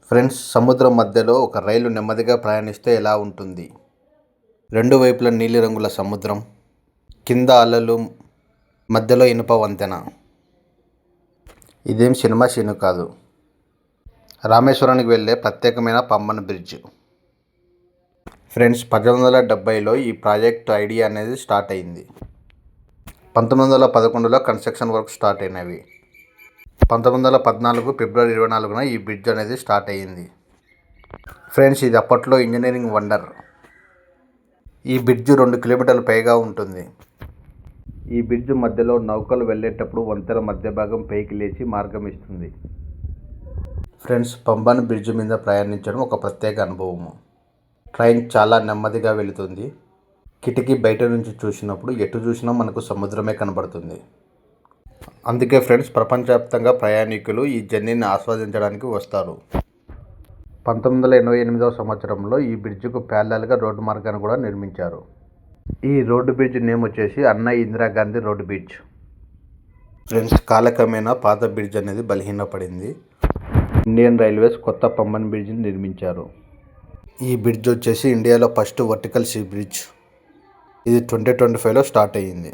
Friends, సముద్రం మధ్యలో ఒక రైలు నెమ్మదిగా ప్రయాణిస్తే ఎలా ఉంటుంది? రెండు వైపులా నీలిరంగుల సముద్రం, కింద అలలు, మధ్యలో ఇనుప వంతెన. ఇదేం సినిమా సీను కాదు, రామేశ్వరానికి వెళ్ళే ప్రత్యేకమైన పంబన్ బ్రిడ్జ్. ఫ్రెండ్స్, 1870లో ఈ ప్రాజెక్ట్ ఐడియా అనేది స్టార్ట్ అయింది. 1911లో కన్స్ట్రక్షన్ వర్క్ స్టార్ట్ అయినవి. 1914 ఫిబ్రవరి 24న ఈ బ్రిడ్జ్ అనేది స్టార్ట్ అయ్యింది. ఫ్రెండ్స్, ఇది అప్పట్లో ఇంజనీరింగ్ వండర్. ఈ బ్రిడ్జ్ 2 కిలోమీటర్ల పైగా ఉంటుంది. ఈ బ్రిడ్జ్ మధ్యలో నౌకలు వెళ్ళేటప్పుడు వంతెన మధ్య భాగం పైకి లేచి మార్గం ఇస్తుంది. ఫ్రెండ్స్, పంబన్ బ్రిడ్జ్ మీద ప్రయాణించడం ఒక ప్రత్యేక అనుభవము. ట్రైన్ చాలా నెమ్మదిగా వెళుతుంది. కిటికీ బయట నుంచి చూసినప్పుడు ఎటు చూసినా మనకు సముద్రమే కనబడుతుంది. అందుకే ఫ్రెండ్స్, ప్రపంచవ్యాప్తంగా ప్రయాణికులు ఈ జర్నీని ఆస్వాదించడానికి వస్తారు. 1988వ సంవత్సరంలో ఈ బ్రిడ్జ్కు ప్యారలల్గా రోడ్డు మార్గాన్ని కూడా నిర్మించారు. ఈ రోడ్డు బ్రిడ్జ్ నేమ్ వచ్చేసి అన్నా ఇందిరాగాంధీ రోడ్డు బ్రిడ్జ్. ఫ్రెండ్స్, కాలక్రమేణా పాత బ్రిడ్జ్ అనేది బలహీనపడింది. ఇండియన్ రైల్వేస్ కొత్త పంబన్ బ్రిడ్జ్ని నిర్మించారు. ఈ బ్రిడ్జ్ వచ్చేసి ఇండియాలో ఫస్ట్ వర్టికల్ సీ బ్రిడ్జ్. ఇది 2025లో స్టార్ట్ అయ్యింది.